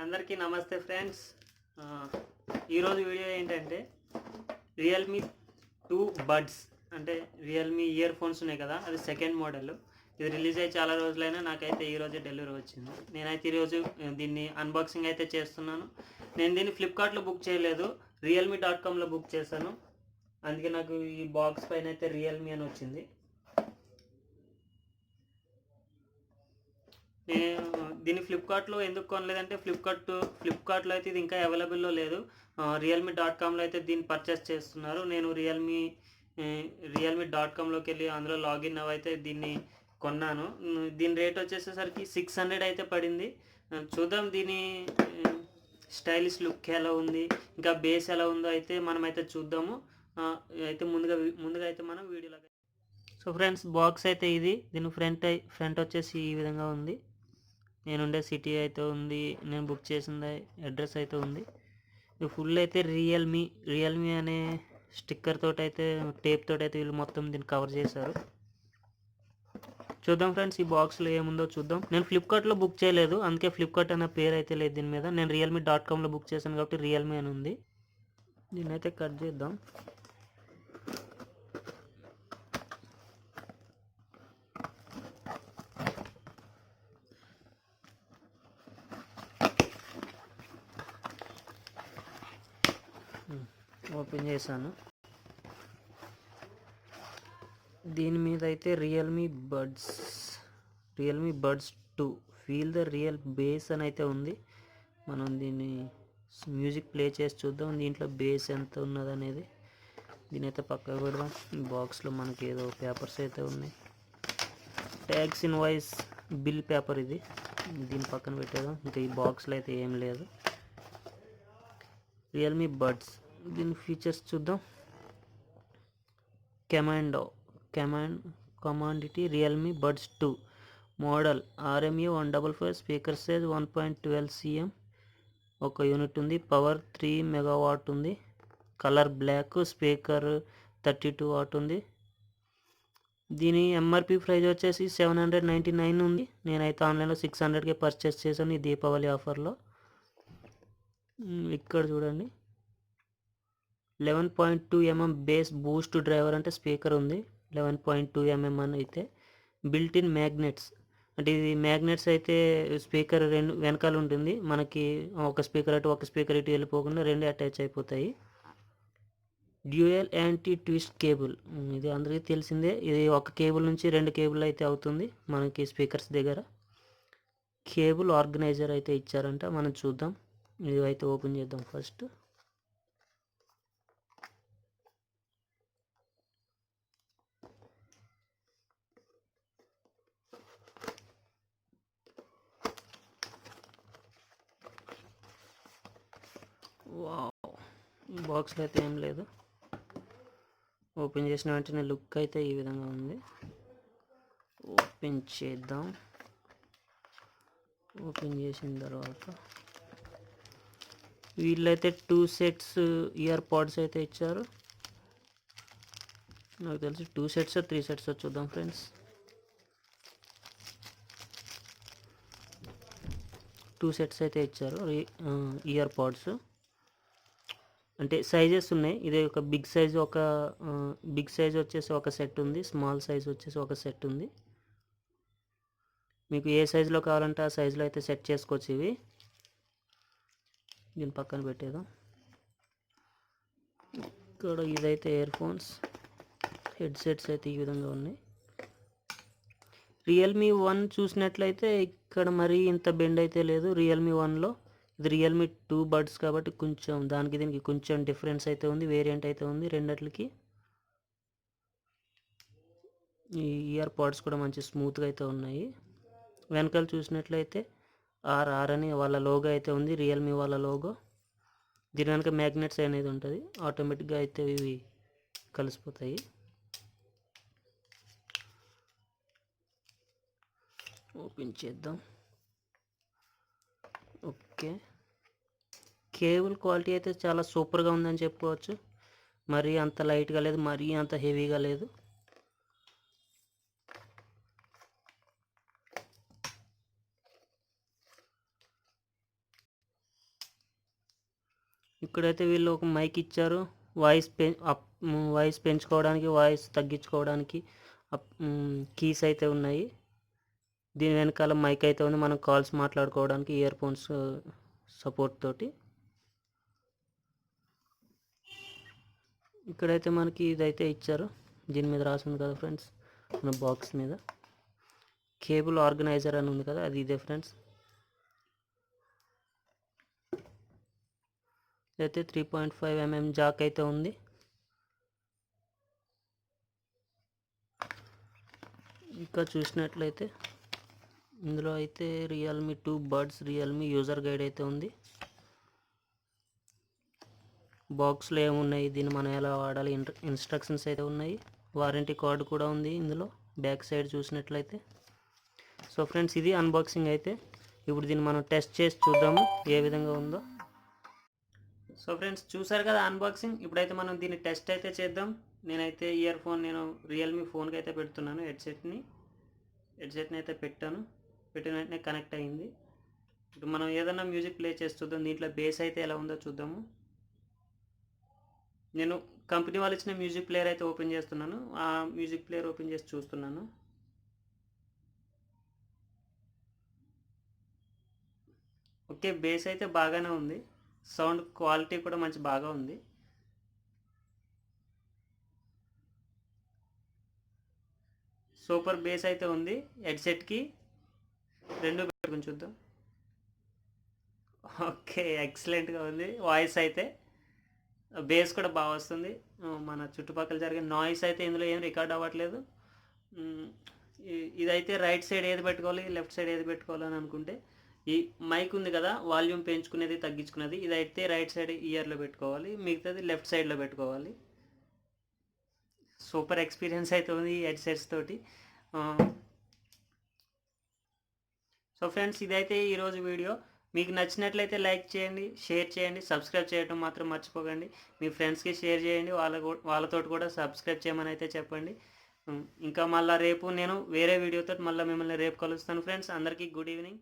అందరికీ నమస్తే ఫ్రెండ్స్. ఈరోజు వీడియో ఏంటంటే రియల్మీ 2 బడ్స్ అంటే రియల్మీ ఇయర్ ఫోన్స్ ఉన్నాయి కదా, అది సెకండ్ మోడల్. ఇది రిలీజ్ అయ్యి చాలా రోజులైనా నాకైతే ఈరోజు డెలివరీ వచ్చింది. నేనైతే ఈరోజు దీన్ని అన్బాక్సింగ్ అయితే చేస్తున్నాను. నేను దీన్ని ఫ్లిప్కార్ట్లో బుక్ చేయలేదు, realme.comలో బుక్ చేశాను. అందుకే నాకు ఈ బాక్స్ పైన అయితే రియల్మీ అని వచ్చింది. నేను దీన్ని ఫ్లిప్కార్ట్లో ఎందుకు కొనలేదంటే ఫ్లిప్కార్ట్లో అయితే ఇది ఇంకా అవైలబుల్లో లేదు. realme.comలో అయితే దీన్ని పర్చేస్ చేస్తున్నారు. నేను realme.comలోకి వెళ్ళి అందులో లాగిన్ అయితే దీన్ని కొన్నాను. దీని రేట్ వచ్చేసేసరికి 600 అయితే పడింది. చూద్దాం దీని స్టైలిష్ లుక్ ఎలా ఉంది, ఇంకా బేస్ ఎలా ఉందో అయితే మనమైతే చూద్దాము. అయితే ముందుగా అయితే మనం వీడియోలో. సో ఫ్రెండ్స్, బాక్స్ అయితే ఇది. దీని ఫ్రంట్ వచ్చేసి ఈ విధంగా ఉంది. నేనుండే సిటీ అయితే ఉంది, నేను బుక్ చేసిన అడ్రస్ అయితే ఉంది. ఇది ఫుల్ అయితే రియల్మీ అనే స్టిక్కర్ తోటి అయితే, టేప్ తోటి అయితే వీళ్ళు మొత్తం దీన్ని కవర్ చేశారు. చూద్దాం ఫ్రెండ్స్, ఈ బాక్స్లో ఏముందో చూద్దాం. నేను ఫ్లిప్కార్ట్లో బుక్ చేయలేదు, అందుకే ఫ్లిప్కార్ట్ అనే పేరు అయితే లేదు దీని మీద. నేను realme.comలో బుక్ చేశాను కాబట్టి రియల్మీ అని ఉంది. దీన్ని అయితే కట్ చేద్దాం. ఓపెన్ చేశాను. దీని మీద అయితే Realme buds 2 feel the real base అని అయితే ఉంది. మనం దీన్ని మ్యూజిక్ ప్లే చేసి చూద్దాం దీంట్లో బేస్ ఎంత ఉన్నది అనేది. దీని అయితే పక్కకు పెడదాం. ఈ బాక్స్లో మనకి ఏదో పేపర్స్ అయితే ఉన్నాయి. ట్యాక్స్ ఇన్వాయిస్ బిల్ పేపర్ ఇది. దీని పక్కన పెట్టేద్దాం. ఇంకా ఈ బాక్స్లో అయితే ఏం లేదు. రియల్మీ బడ్స్, దీని ఫీచర్స్ చూద్దాం. కమాండిటీ Realme buds 2 model RMU 155, speaker size 1.12 cm, ఒక యూనిట్ ఉంది. పవర్ 3 మెగావాట్ ఉంది. కలర్ బ్లాక్, స్పీకర్ 32 వాట్ ఉంది. దీని MRP ప్రైస్ వచ్చేసి 799 ఉంది. నేనైతే ఆన్లైన్లో 600కే పర్చేస్ చేశాను ఈ దీపావళి ఆఫర్లో. ఇక్కడ చూడండి, 11.2 mm బేస్ బూస్ట్ డ్రైవర్ అంటే స్పీకర్ ఉంది. 11.2 mm అని అయితే బిల్ట్ ఇన్ మ్యాగ్నెట్స్ అంటే ఇది మ్యాగ్నెట్స్ అయితే స్పీకర్ రెండు వెనకాల ఉంటుంది. మనకి ఒక స్పీకర్ అటు ఒక స్పీకర్ ఇటు వెళ్ళిపోకుండా రెండు అటాచ్ అయిపోతాయి. డ్యూయల్ యాంటీ ట్విస్ట్ కేబుల్, ఇది అందరికీ తెలిసిందే. ఇది ఒక కేబుల్ నుంచి 2 కేబుల్ అయితే అవుతుంది మనకి స్పీకర్స్ దగ్గర. కేబుల్ ఆర్గనైజర్ అయితే ఇచ్చారంట, మనం చూద్దాం. ఇది అయితే ఓపెన్ చేద్దాం ఫస్ట్. వావ్, ఈ బాక్స్లో అయితే ఏం లేదు. ఓపెన్ చేసిన వెంటనే లుక్ అయితే ఈ విధంగా ఉంది. ఓపెన్ చేద్దాం. ఓపెన్ చేసిన తర్వాత వీళ్ళైతే 2 sets ఇయర్ పాడ్స్ అయితే ఇచ్చారు. నాకు తెలిసి 2 sets 3 sets చూద్దాం ఫ్రెండ్స్. 2 sets అయితే ఇచ్చారు ఇయర్ పాడ్స్. అంటే సైజెస్ ఉన్నాయి. ఇది ఒక బిగ్ సైజ్ వచ్చేసి ఒక సెట్ ఉంది, స్మాల్ సైజ్ వచ్చేసి ఒక సెట్ ఉంది. మీకు ఏ సైజులో కావాలంటే ఆ సైజులో అయితే సెట్ చేసుకోవచ్చు. ఇవి దీని పక్కన పెట్టేద్దాం. ఇక్కడ ఇదైతే ఇయర్ ఫోన్స్, హెడ్సెట్స్ అయితే ఈ విధంగా ఉన్నాయి. రియల్మీ 1 చూసినట్లయితే ఇక్కడ మరీ ఇంత బెండ్ అయితే లేదు రియల్మీ 1లో. ఇది రియల్మీ 2 బడ్స్ కాబట్టి కొంచెం దానికి దీనికి కొంచెం డిఫరెన్స్ అయితే ఉంది, వేరియంట్ అయితే ఉంది రెండిట్లకి. ఈ ఇయర్ పాడ్స్ కూడా మంచి స్మూత్గా అయితే ఉన్నాయి. వెనకాల చూసినట్లయితే ఆర్ అని వాళ్ళ లోగో అయితే ఉంది, రియల్మీ వాళ్ళ లోగో. దీని వెనక మ్యాగ్నెట్స్ అనేది ఉంటుంది, ఆటోమేటిక్గా అయితే ఇవి కలిసిపోతాయి. ఓపెన్ చేద్దాం. ఓకే, కేబుల్ క్వాలిటీ అయితే చాలా సూపర్గా ఉందని చెప్పుకోవచ్చు. మరీ అంత లైట్గా లేదు, మరీ అంత హెవీగా లేదు. ఇక్కడైతే వీళ్ళు ఒక మైక్ ఇచ్చారు, వాయిస్ పెంచుకోవడానికి, వాయిస్ తగ్గించుకోవడానికి కీస్ అయితే ఉన్నాయి. దీని వెనకాల మైక్ అయితే ఉంది, మనం కాల్స్ మాట్లాడుకోవడానికి ఇయర్ ఫోన్స్ సపోర్ట్ తోటి. ఇక్కడైతే మనకి ఇదైతే ఇచ్చారు, దీని మీద రాసింది కదా ఫ్రెండ్స్, మన బాక్స్ మీద కేబుల్ ఆర్గనైజర్ అని ఉంది కదా, అది ఇదే ఫ్రెండ్స్. అయితే 3.5 mm జాక్ అయితే ఉంది. ఇంకా చూసినట్లయితే ఇందులో అయితే Realme 2 buds, Realme user guide అయితే ఉంది. బాక్స్లో ఏమున్నాయి, దీన్ని మనం ఎలా వాడాలి, ఇన్స్ట్రక్షన్స్ అయితే ఉన్నాయి. వారంటీ కార్డు కూడా ఉంది ఇందులో బ్యాక్ సైడ్ చూసినట్లయితే. సో ఫ్రెండ్స్, ఇది అన్బాక్సింగ్ అయితే. ఇప్పుడు దీన్ని మనం టెస్ట్ చేసి చూద్దాము ఏ విధంగా ఉందో. సో ఫ్రెండ్స్, చూసారు కదా అన్బాక్సింగ్. ఇప్పుడైతే మనం దీన్ని టెస్ట్ అయితే చేద్దాం. నేనైతే నేను రియల్మీ ఫోన్కి అయితే పెడుతున్నాను. హెడ్సెట్ని అయితే పెట్టిన వెంటనే కనెక్ట్ అయ్యింది. ఇప్పుడు మనం ఏదైనా మ్యూజిక్ ప్లే చేసి చూద్దాం. దీంట్లో బేస్ అయితే ఎలా ఉందో చూద్దాము. నేను కంపెనీ వాళ్ళు ఇచ్చిన మ్యూజిక్ ప్లేయర్ అయితే ఓపెన్ చేస్తున్నాను. ఆ మ్యూజిక్ ప్లేయర్ ఓపెన్ చేసి చూస్తున్నాను. ఓకే, బేస్ అయితే బాగానే ఉంది. సౌండ్ క్వాలిటీ కూడా బాగా ఉంది. సూపర్ బేస్ అయితే ఉంది. హెడ్సెట్కి రెండు పెట్టుకుని చూద్దాం. ఓకే, ఎక్సలెంట్గా ఉంది. వాయిస్ అయితే బేస్ కూడా బాగా వస్తుంది. మన చుట్టుపక్కల జరిగే నాయిస్ అయితే ఇందులో ఏం రికార్డ్ అవ్వట్లేదు. ఇదైతే రైట్ సైడ్ ఏది పెట్టుకోవాలి, లెఫ్ట్ సైడ్ ఏది పెట్టుకోవాలి అని అనుకుంటే, ఈ మైక్ ఉంది కదా, వాల్యూమ్ పెంచుకునేది తగ్గించుకునేది, ఇదైతే రైట్ సైడ్ ఇయర్లో పెట్టుకోవాలి, మిగతాది లెఫ్ట్ సైడ్లో పెట్టుకోవాలి. సూపర్ ఎక్స్పీరియన్స్ అయితే ఉంది ఈ హెడ్సెట్స్ తోటి. సో ఫ్రెండ్స్, ఇదైతే ఈరోజు వీడియో. మీకు నచ్చినట్లయితే లైక్ చేయండి, షేర్ చేయండి, సబ్స్క్రైబ్ చేయడం మాత్రం మర్చిపోకండి. మీ ఫ్రెండ్స్కి షేర్ చేయండి, వాళ్ళతో కూడా సబ్స్క్రైబ్ చేయమని అయితే చెప్పండి. ఇంకా మళ్ళీ రేపు నేను వేరే వీడియోతో మళ్ళీ మిమ్మల్ని రేపు కలుస్తాను ఫ్రెండ్స్. అందరికీ గుడ్ ఈవినింగ్.